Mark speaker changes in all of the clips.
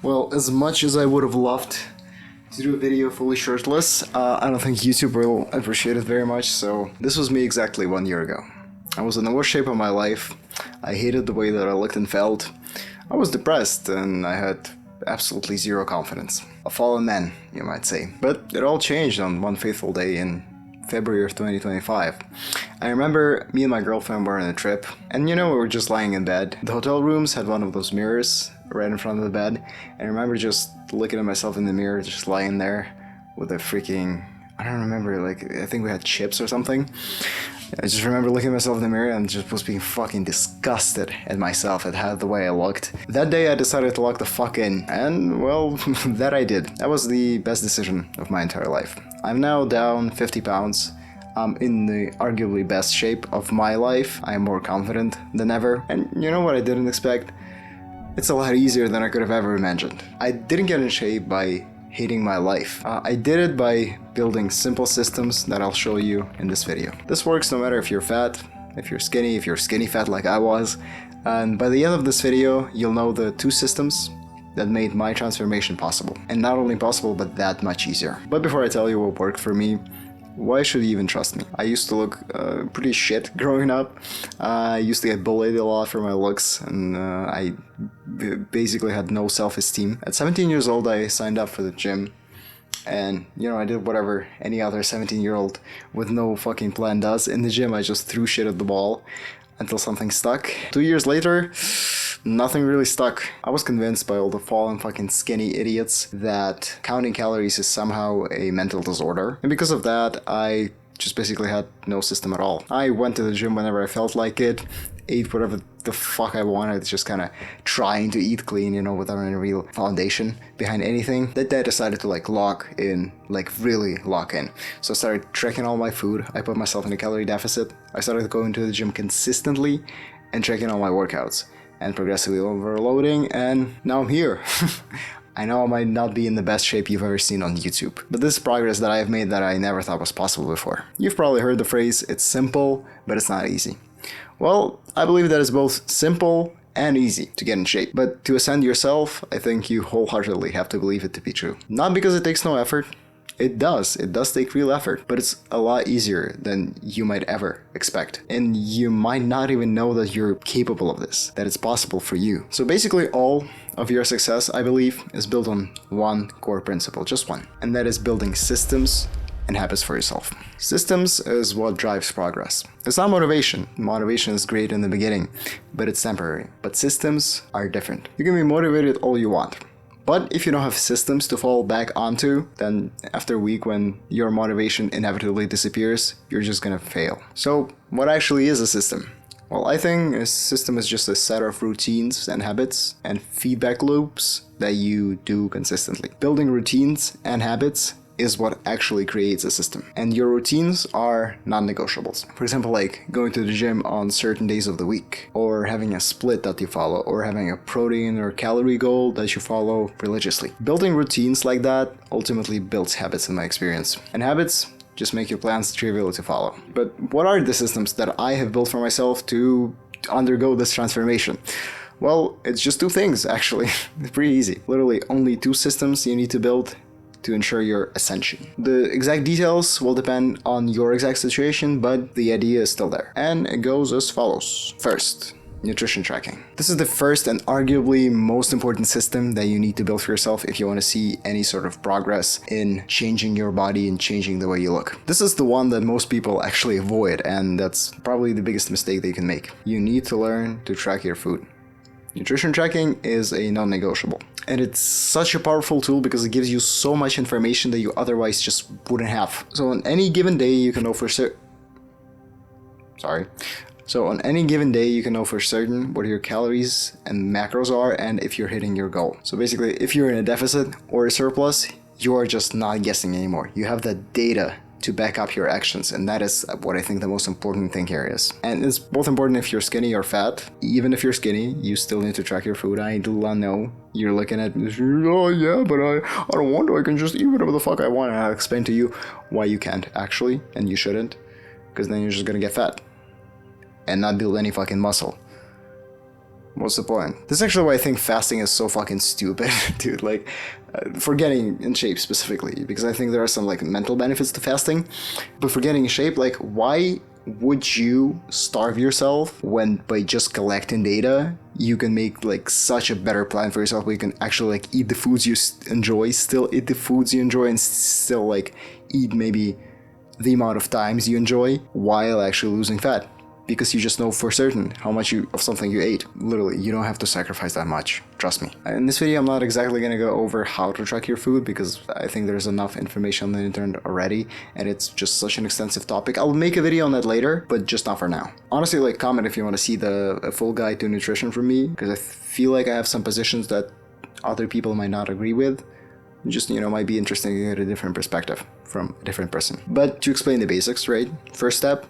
Speaker 1: Well, as much as I would have loved to do a video fully shirtless, I don't think YouTube will appreciate it very much, so this was me exactly 1 year ago. I was in the worst shape of my life, I hated the way that I looked and felt, I was depressed, and I had absolutely zero confidence. A fallen man, you might say. But it all changed on one fateful day in February of 2025. I remember me and my girlfriend were on a trip, and we were just lying in bed. The hotel rooms had one of those mirrors right in front of the bed, and I remember just looking at myself in the mirror, just lying there with a freaking, I don't remember, I think we had chips or something. I just remember looking at myself in the mirror and just was being fucking disgusted at myself, at how the way I looked. That day I decided to lock the fuck in, and well, that I did. That was the best decision of my entire life. I'm now down 50 pounds. I'm in the arguably best shape of my life. I am more confident than ever. And you know what I didn't expect? It's a lot easier than I could have ever imagined. I didn't get in shape by hating my life. I did it by building simple systems that I'll show you in this video. This works no matter if you're fat, if you're skinny fat like I was. And by the end of this video, you'll know the 2 systems that made my transformation possible. And not only possible, but that much easier. But before I tell you what worked for me, why should you even trust me? I used to look pretty shit growing up. I used to get bullied a lot for my looks, and I basically had no self-esteem. At 17 years old, I signed up for the gym, and I did whatever any other 17-year-old with no fucking plan does. In the gym, I just threw shit at the wall until something stuck. 2 years later, nothing really stuck. I was convinced by all the fallen fucking skinny idiots that counting calories is somehow a mental disorder. And because of that, I just basically had no system at all. I went to the gym whenever I felt like it, ate whatever the fuck I wanted, just kind of trying to eat clean, without any real foundation behind anything. That day I decided to lock in, really lock in. So I started tracking all my food, I put myself in a calorie deficit, I started going to the gym consistently and tracking all my workouts and progressively overloading, and now I'm here. I know I might not be in the best shape you've ever seen on YouTube, but this is progress that I have made that I never thought was possible before. You've probably heard the phrase, it's simple, but it's not easy. Well, I believe that it's both simple and easy to get in shape, but to ascend yourself, I think you wholeheartedly have to believe it to be true. Not because it takes no effort. It does take real effort, but it's a lot easier than you might ever expect. And you might not even know that you're capable of this, that it's possible for you. So basically all of your success, I believe, is built on one core principle, just one. And that is building systems and habits for yourself. Systems is what drives progress. It's not motivation. Motivation is great in the beginning, but it's temporary. But systems are different. You can be motivated all you want. But if you don't have systems to fall back onto, then after a week when your motivation inevitably disappears, you're just gonna fail. So what actually is a system? Well, I think a system is just a set of routines and habits and feedback loops that you do consistently. Building routines and habits is what actually creates a system. And your routines are non-negotiables. For example, going to the gym on certain days of the week, or having a split that you follow, or having a protein or calorie goal that you follow religiously. Building routines like that ultimately builds habits in my experience. And habits just make your plans trivial to follow. But what are the systems that I have built for myself to undergo this transformation? Well, it's just 2 things, actually. It's pretty easy. Literally only 2 systems you need to build to ensure your ascension. The exact details will depend on your exact situation, but the idea is still there. And it goes as follows. First, nutrition tracking. This is the first and arguably most important system that you need to build for yourself if you want to see any sort of progress in changing your body and changing the way you look. This is the one that most people actually avoid, and that's probably the biggest mistake that you can make. You need to learn to track your food. Nutrition tracking is a non-negotiable. And it's such a powerful tool because it gives you so much information that you otherwise just wouldn't have. So on any given day, you can know for certain what your calories and macros are and if you're hitting your goal. So basically, if you're in a deficit or a surplus, you are just not guessing anymore. You have the data to back up your actions, and that is what I think the most important thing here is. And it's both important if you're skinny or fat. Even if you're skinny, you still need to track your food. I do not know. You're looking at, oh yeah, but I don't want to. I can just eat whatever the fuck I want. And I'll explain to you why you can't actually, and you shouldn't, because then you're just gonna get fat and not build any fucking muscle. What's the point? This is actually why I think fasting is so fucking stupid, dude. Like, for getting in shape specifically, because I think there are some like mental benefits to fasting. But for getting in shape, like, why would you starve yourself when by just collecting data you can make like such a better plan for yourself where you can actually like eat the foods you enjoy, still eat the foods you enjoy, and still like eat maybe the amount of times you enjoy while actually losing fat? Because you just know for certain how much of something you ate. Literally, you don't have to sacrifice that much. Trust me. In this video, I'm not exactly going to go over how to track your food because I think there's enough information on the internet already, and it's just such an extensive topic. I'll make a video on that later, but just not for now. Honestly, like, comment if you want to see a full guide to nutrition from me, because I feel like I have some positions that other people might not agree with. Just, might be interesting to get a different perspective from a different person. But to explain the basics, right? First step,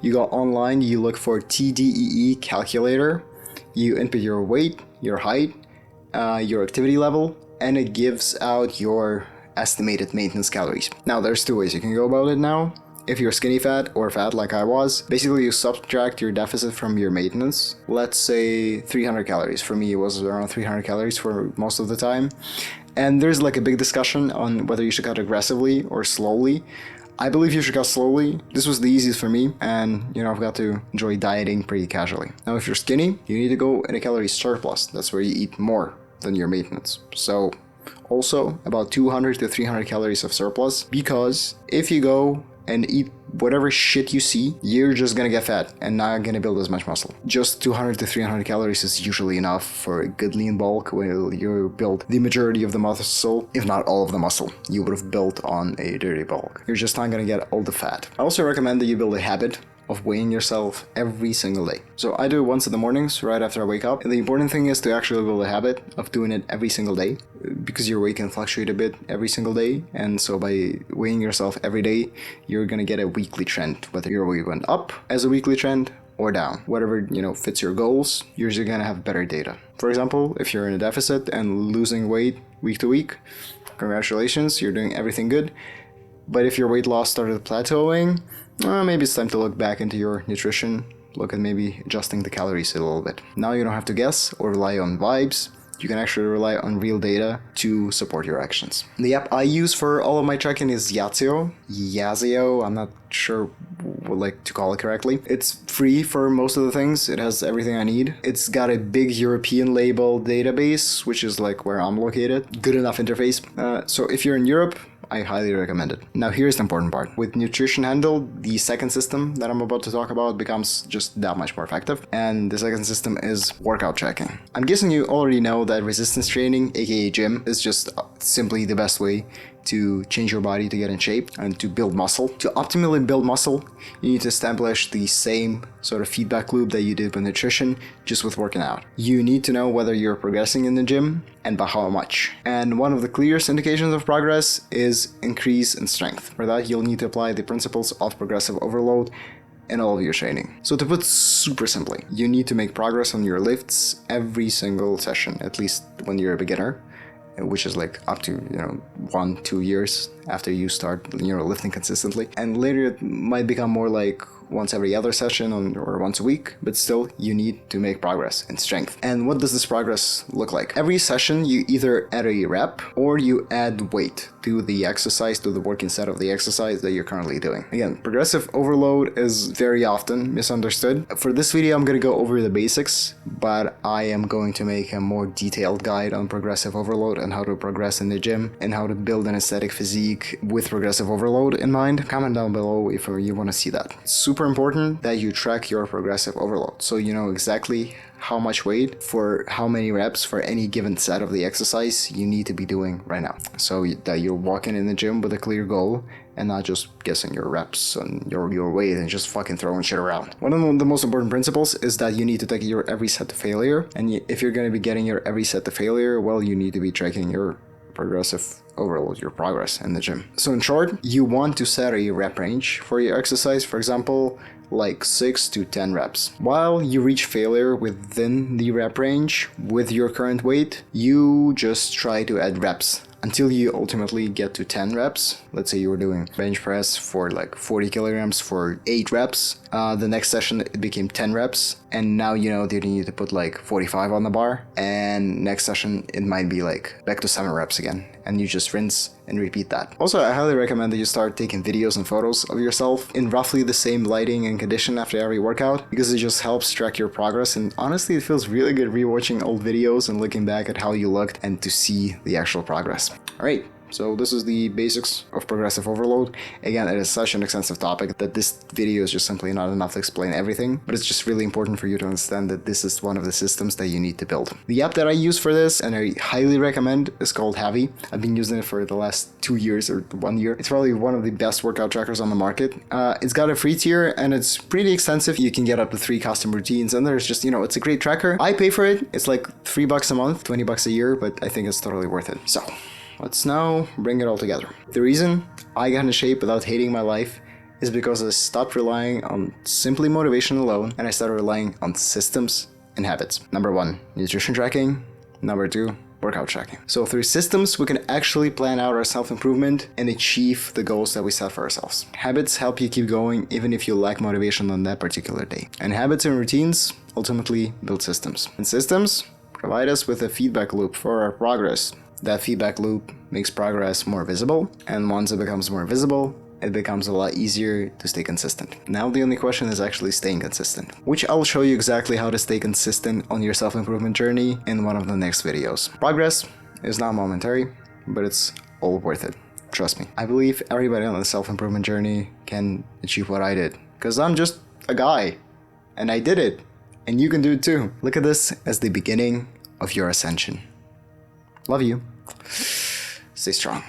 Speaker 1: you go online, you look for TDEE calculator, you input your weight, your height, your activity level, and it gives out your estimated maintenance calories. Now, there's two ways you can go about it now. If you're skinny fat or fat like I was, basically you subtract your deficit from your maintenance. Let's say 300 calories. For me, it was around 300 calories for most of the time. And there's like a big discussion on whether you should cut aggressively or slowly. I believe you should cut slowly. This was the easiest for me, and I've got to enjoy dieting pretty casually. Now, if you're skinny, you need to go in a calorie surplus. That's where you eat more than your maintenance. So also about 200 to 300 calories of surplus, because if you go and eat whatever shit you see, you're just gonna get fat and not gonna build as much muscle. Just 200 to 300 calories is usually enough for a good lean bulk where you build the majority of the muscle, if not all of the muscle you would have built on a dirty bulk. You're just not gonna get all the fat. I also recommend that you build a habit of weighing yourself every single day. So I do it once in the mornings right after I wake up. And the important thing is to actually build a habit of doing it every single day, because your weight can fluctuate a bit every single day. And so by weighing yourself every day, you're gonna get a weekly trend, whether your weight went up as a weekly trend or down. Whatever fits your goals, you're just gonna have better data. For example, if you're in a deficit and losing weight week to week, congratulations, you're doing everything good. But if your weight loss started plateauing, maybe it's time to look back into your nutrition, look at maybe adjusting the calories a little bit. Now you don't have to guess or rely on vibes. You can actually rely on real data to support your actions. The app I use for all of my tracking is Yazeo. I'm not sure what to call it correctly. It's free for most of the things. It has everything I need. It's got a big European label database, which is like where I'm located. Good enough interface. So if you're in Europe, I highly recommend it. Now here's the important part. With Nutrition Handle, the second system that I'm about to talk about becomes just that much more effective. And the second system is workout tracking. I'm guessing you already know that resistance training, aka gym, is just simply the best way to change your body to get in shape and to build muscle. To optimally build muscle, you need to establish the same sort of feedback loop that you did with nutrition, just with working out. You need to know whether you're progressing in the gym and by how much. And one of the clearest indications of progress is increase in strength. For that, you'll need to apply the principles of progressive overload in all of your training. So to put super simply, you need to make progress on your lifts every single session, at least when you're a beginner, which is like up to 1-2 years after you start lifting consistently. And later it might become more like once every other session or once a week, but still you need to make progress in strength. And what does this progress look like? Every session you either add a rep or you add weight to the exercise, to the working set of the exercise that you're currently doing. Again, progressive overload is very often misunderstood. For this video, I'm going to go over the basics, but I am going to make a more detailed guide on progressive overload and how to progress in the gym and how to build an aesthetic physique with progressive overload in mind. Comment down below if you want to see that. It's super important that you track your progressive overload, so you know exactly how much weight for how many reps for any given set of the exercise you need to be doing right now, so that you're walking in the gym with a clear goal and not just guessing your reps and your weight and just fucking throwing shit around. One of the most important principles is that you need to take your every set to failure, and if you're going to be getting your every set to failure, well, you need to be tracking your progressive overload, your progress in the gym. So in short, you want to set a rep range for your exercise, for example, like 6 to 10 reps. While you reach failure within the rep range with your current weight, you just try to add reps until you ultimately get to 10 reps. Let's say you were doing bench press for like 40 kilograms for 8 reps. The next session it became 10 reps, and now you know that you need to put like 45 on the bar, and next session it might be like back to 7 reps again, and you just rinse and repeat that. Also, I highly recommend that you start taking videos and photos of yourself in roughly the same lighting and condition after every workout, because it just helps track your progress, and honestly it feels really good rewatching old videos and looking back at how you looked and to see the actual progress. Alright, so this is the basics of progressive overload. Again, it is such an extensive topic that this video is just simply not enough to explain everything, but it's just really important for you to understand that this is one of the systems that you need to build. The app that I use for this, and I highly recommend, is called Heavy. I've been using it for the last 2 years or 1 year. It's probably one of the best workout trackers on the market. It's got a free tier and it's pretty extensive. You can get up to 3 custom routines, and there's just, it's a great tracker. I pay for it. It's like $3 a month, $20 a year, but I think it's totally worth it. So let's now bring it all together. The reason I got in shape without hating my life is because I stopped relying on simply motivation alone, and I started relying on systems and habits. Number 1, nutrition tracking. Number 2, workout tracking. So through systems, we can actually plan out our self-improvement and achieve the goals that we set for ourselves. Habits help you keep going even if you lack motivation on that particular day. And habits and routines ultimately build systems. And systems provide us with a feedback loop for our progress. That feedback loop makes progress more visible, and once it becomes more visible, it becomes a lot easier to stay consistent. Now the only question is actually staying consistent, which I'll show you exactly how to stay consistent on your self-improvement journey in one of the next videos. Progress is not momentary, but it's all worth it. Trust me. I believe everybody on the self-improvement journey can achieve what I did, because I'm just a guy, and I did it, and you can do it too. Look at this as the beginning of your ascension. Love you. Stay strong.